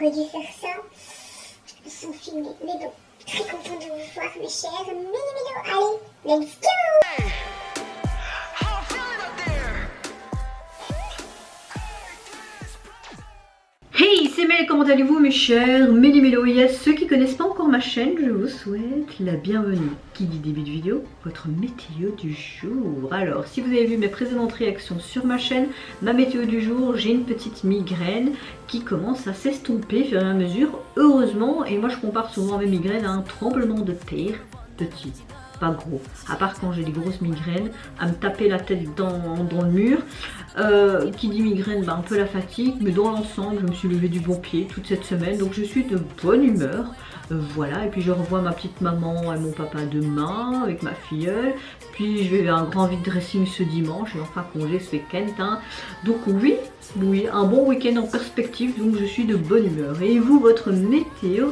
j'aurais dû faire ça sans filmer. Mais bon, très contente de vous voir, mes chers Mini-Mélos. Allez, let's go! Hey, c'est Mel, comment allez-vous mes chers Méli-Mélo? Et à ceux qui connaissent pas encore ma chaîne, je vous souhaite la bienvenue. Qui dit début de vidéo, votre météo du jour. Alors, si vous avez vu mes précédentes réactions sur ma chaîne, ma météo du jour, j'ai une petite migraine qui commence à s'estomper au fur et à mesure, heureusement. Et moi je compare souvent mes migraines à un tremblement de terre, petit, pas gros, à part quand j'ai des grosses migraines, à me taper la tête dans le mur. Qui dit migraine, un peu la fatigue, mais dans l'ensemble je me suis levée du bon pied toute cette semaine, donc je suis de bonne humeur. Voilà, et puis je revois ma petite maman et mon papa demain avec ma filleule, puis je vais à un grand vide dressing ce dimanche, et enfin congé ce week-end, hein. Donc oui, un bon week-end en perspective, donc je suis de bonne humeur. Et vous, votre météo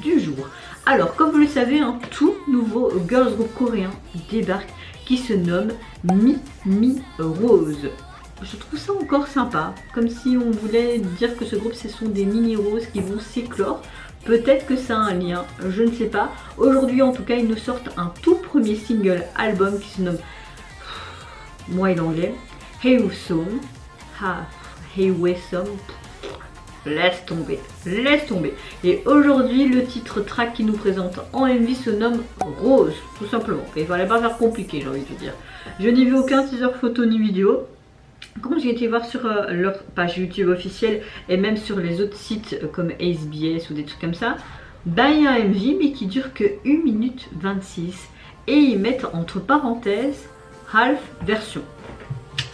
du jour? Alors, comme vous le savez, un tout nouveau girls group coréen débarque qui se nomme Mimi Rose. Je trouve ça encore sympa, comme si on voulait dire que ce groupe ce sont des mini roses qui vont s'éclore. Peut-être que ça a un lien, je ne sais pas. Aujourd'hui en tout cas ils nous sortent un tout premier single album qui se nomme, moi et l'anglais, Hey Wesome, Hey Wesome, laisse tomber. Et aujourd'hui le titre track qui nous présente en MV se nomme Rose, tout simplement. Il fallait pas faire compliqué, j'ai envie de dire. Je n'ai vu aucun teaser photo ni vidéo. Quand j'ai été voir sur leur page YouTube officielle et même sur les autres sites comme AceBS ou des trucs comme ça, il y a un MV mais qui dure que 1 minute 26 et ils mettent entre parenthèses half version.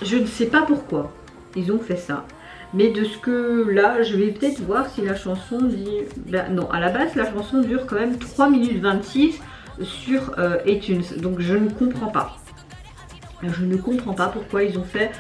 Je ne sais pas pourquoi ils ont fait ça, mais de ce que là je vais peut-être voir si la chanson dit... non, à la base la chanson dure quand même 3 minutes 26 sur iTunes, donc je ne comprends pas. Je ne comprends pas pourquoi ils ont fait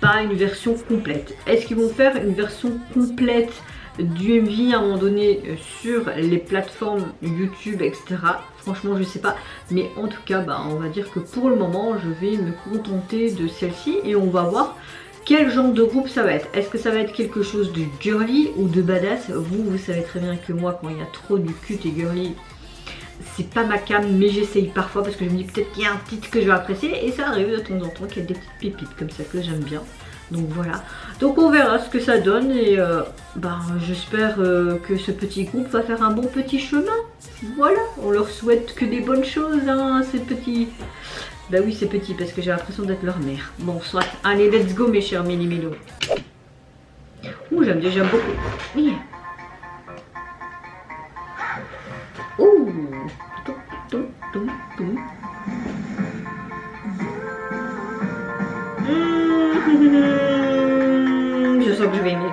pas une version complète. Est-ce qu'ils vont faire une version complète du MV à un moment donné sur les plateformes YouTube, etc. Franchement, je sais pas. Mais en tout cas, on va dire que pour le moment, je vais me contenter de celle-ci et on va voir quel genre de groupe ça va être. Est-ce que ça va être quelque chose de girly ou de badass? Vous savez très bien que moi, quand il y a trop du cute et girly, c'est pas ma cam, mais j'essaye parfois parce que je me dis peut-être qu'il y a un titre que je vais apprécier et ça arrive de temps en temps qu'il y a des petites pépites comme ça que j'aime bien. Donc voilà, donc on verra ce que ça donne et j'espère que ce petit groupe va faire un bon petit chemin. Voilà, on leur souhaite que des bonnes choses, hein, ces petits... Bah oui, c'est petit parce que j'ai l'impression d'être leur mère. Bon, soit, allez, let's go mes chers Mini-Mélos. Ouh, j'aime déjà beaucoup. Oui. Ouh. Je sens que je vais aimer.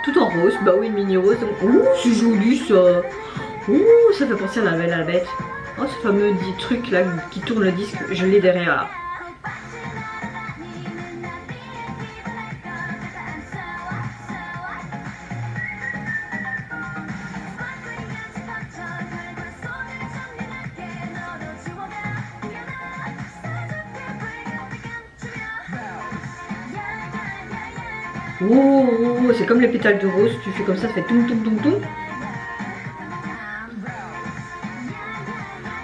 Tout en rose, bah oui, mini rose. Ouh, c'est joli ça. Ouh, ça fait penser à la Belle à la Bête. Oh, ce fameux truc là qui tourne le disque, je l'ai derrière là. Oh, c'est comme les pétales de rose, tu fais comme ça fait toum toum toum toum.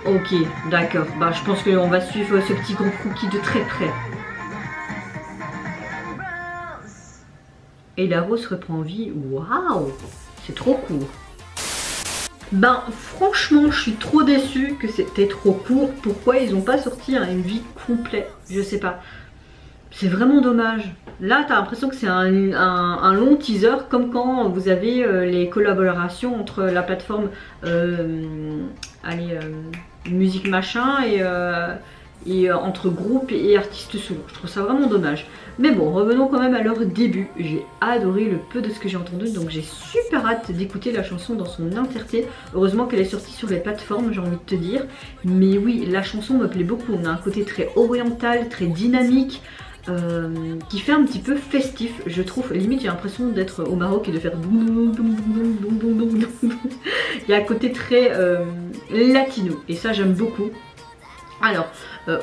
Ok, d'accord, je pense qu'on va suivre ce petit groupe cookie de très près. Et la rose reprend vie, waouh, c'est trop court. Franchement, je suis trop déçue que c'était trop court. Pourquoi ils n'ont pas sorti un MV complet? Je sais pas. C'est vraiment dommage. Là, t'as l'impression que c'est un long teaser, comme quand vous avez les collaborations entre la plateforme musique machin et entre groupe et artistes solo. Je trouve ça vraiment dommage. Mais bon, revenons quand même à leur début. J'ai adoré le peu de ce que j'ai entendu, donc j'ai super hâte d'écouter la chanson dans son entièreté. Heureusement qu'elle est sortie sur les plateformes, j'ai envie de te dire. Mais oui, la chanson me plaît beaucoup. On a un côté très oriental, très dynamique, qui fait un petit peu festif, je trouve. Limite, j'ai l'impression d'être au Maroc et de faire... Il y a un côté très latino, et ça j'aime beaucoup. Alors,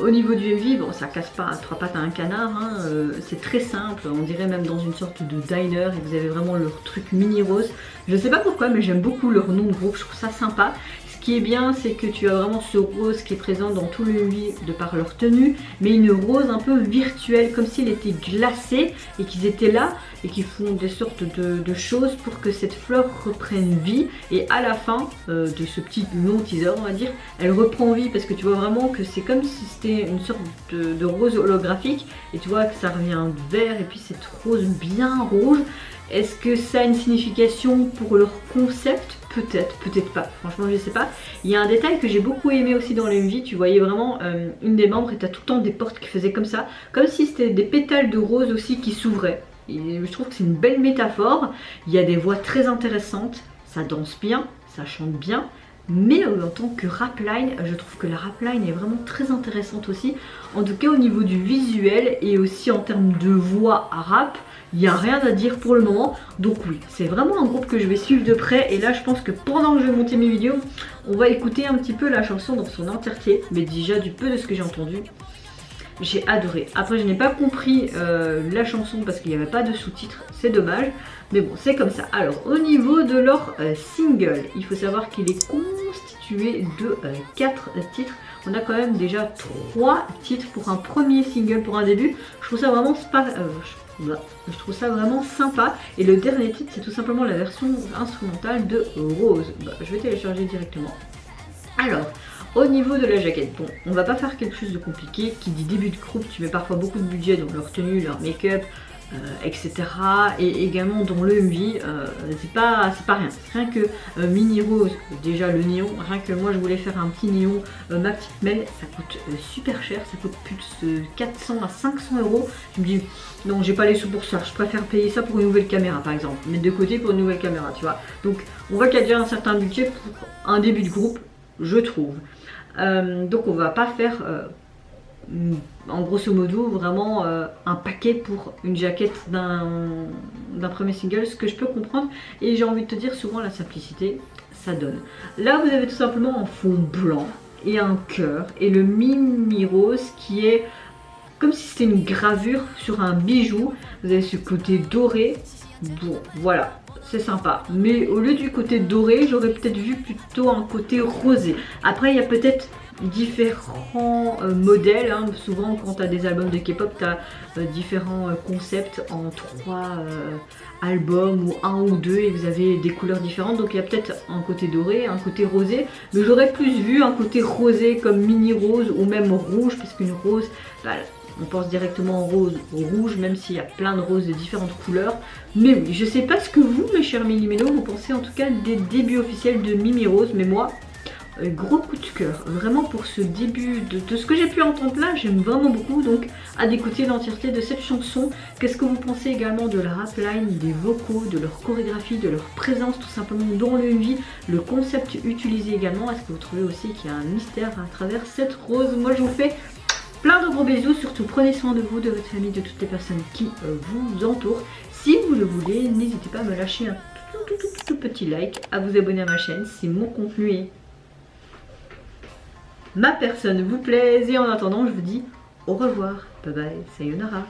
au niveau du MV, bon, ça casse pas à trois pattes à un canard, hein, c'est très simple, on dirait même dans une sorte de diner, et vous avez vraiment leur truc mini rose. Je sais pas pourquoi, mais j'aime beaucoup leur nom de groupe, je trouve ça sympa. Ce qui est bien, c'est que tu as vraiment ce rose qui est présent dans tout le MV de par leur tenue, mais une rose un peu virtuelle, comme s'il était glacé et qu'ils étaient là et qu'ils font des sortes de choses pour que cette fleur reprenne vie. Et à la fin de ce petit long teaser, on va dire, elle reprend vie parce que tu vois vraiment que c'est comme si c'était une sorte de rose holographique et tu vois que ça revient vert et puis cette rose bien rouge. Est-ce que ça a une signification pour leur concept? Peut-être, peut-être pas, franchement je sais pas. Il y a un détail que j'ai beaucoup aimé aussi dans le MV, tu voyais vraiment une des membres et t'as tout le temps des portes qui faisaient comme ça, comme si c'était des pétales de rose aussi qui s'ouvraient. Et je trouve que c'est une belle métaphore, il y a des voix très intéressantes, ça danse bien, ça chante bien, mais en tant que rapline, je trouve que la rapline est vraiment très intéressante aussi, en tout cas au niveau du visuel et aussi en termes de voix à rap. Il n'y a rien à dire pour le moment, donc oui, c'est vraiment un groupe que je vais suivre de près. Et là je pense que pendant que je vais monter mes vidéos, on va écouter un petit peu la chanson dans son entièreté. Mais déjà du peu de ce que j'ai entendu, j'ai adoré. Après je n'ai pas compris la chanson parce qu'il n'y avait pas de sous-titres, c'est dommage. Mais bon, c'est comme ça. Alors au niveau de leur single, il faut savoir qu'il est constitué de 4 titres. On a quand même déjà 3 titres pour un premier single, pour un début. Je trouve ça vraiment je trouve ça vraiment sympa. Et le dernier titre, c'est tout simplement la version instrumentale de Rose. Je vais télécharger directement. Alors, au niveau de la jaquette, bon, on va pas faire quelque chose de compliqué. Qui dit début de groupe, tu mets parfois beaucoup de budget dans leur tenue, leur make-up, etc. Et également dans le MV, c'est pas rien. Rien que mini rose, déjà le néon, rien que moi je voulais faire un petit néon, ma petite Mel, ça coûte super cher, ça coûte plus de 400 à 500 euros. Je me dis, non, j'ai pas les sous pour ça, je préfère payer ça pour une nouvelle caméra par exemple, mettre de côté pour une nouvelle caméra, tu vois. Donc on voit qu'il y a déjà un certain budget pour un début de groupe, je trouve. Donc on va pas faire en grosso modo vraiment un paquet pour une jaquette d'un premier single, ce que je peux comprendre. Et j'ai envie de te dire, souvent la simplicité ça donne. Là vous avez tout simplement un fond blanc et un cœur et le mini rose qui est comme si c'était une gravure sur un bijou. Vous avez ce côté doré, bon voilà, c'est sympa, mais au lieu du côté doré j'aurais peut-être vu plutôt un côté rosé. Après il y a peut-être différents modèles, hein. Souvent quand tu as des albums de K-pop, tu as différents concepts en 3 albums ou 1 ou 2 et vous avez des couleurs différentes, donc il y a peut-être un côté doré, un côté rosé, mais j'aurais plus vu un côté rosé comme mini rose ou même rouge, puisqu'une rose, bah, on pense directement en rose ou rouge, même s'il y a plein de roses de différentes couleurs. Mais oui, je sais pas ce que vous, mes chers Mini-Mélo, vous pensez en tout cas des débuts officiels de Mimi Rose, mais moi, gros coup de cœur, vraiment pour ce début de ce que j'ai pu entendre là, j'aime vraiment beaucoup, donc à d'écouter l'entièreté de cette chanson. Qu'est-ce que vous pensez également de la rapline, des vocaux, de leur chorégraphie, de leur présence tout simplement dans le MV, le concept utilisé également? Est-ce que vous trouvez aussi qu'il y a un mystère à travers cette rose? Moi je vous fais plein de gros bisous, surtout prenez soin de vous, de votre famille, de toutes les personnes qui vous entourent. Si vous le voulez, n'hésitez pas à me lâcher un tout petit like, à vous abonner à ma chaîne si mon contenu et ma personne vous plaise. Et en attendant, je vous dis au revoir, bye bye, sayonara.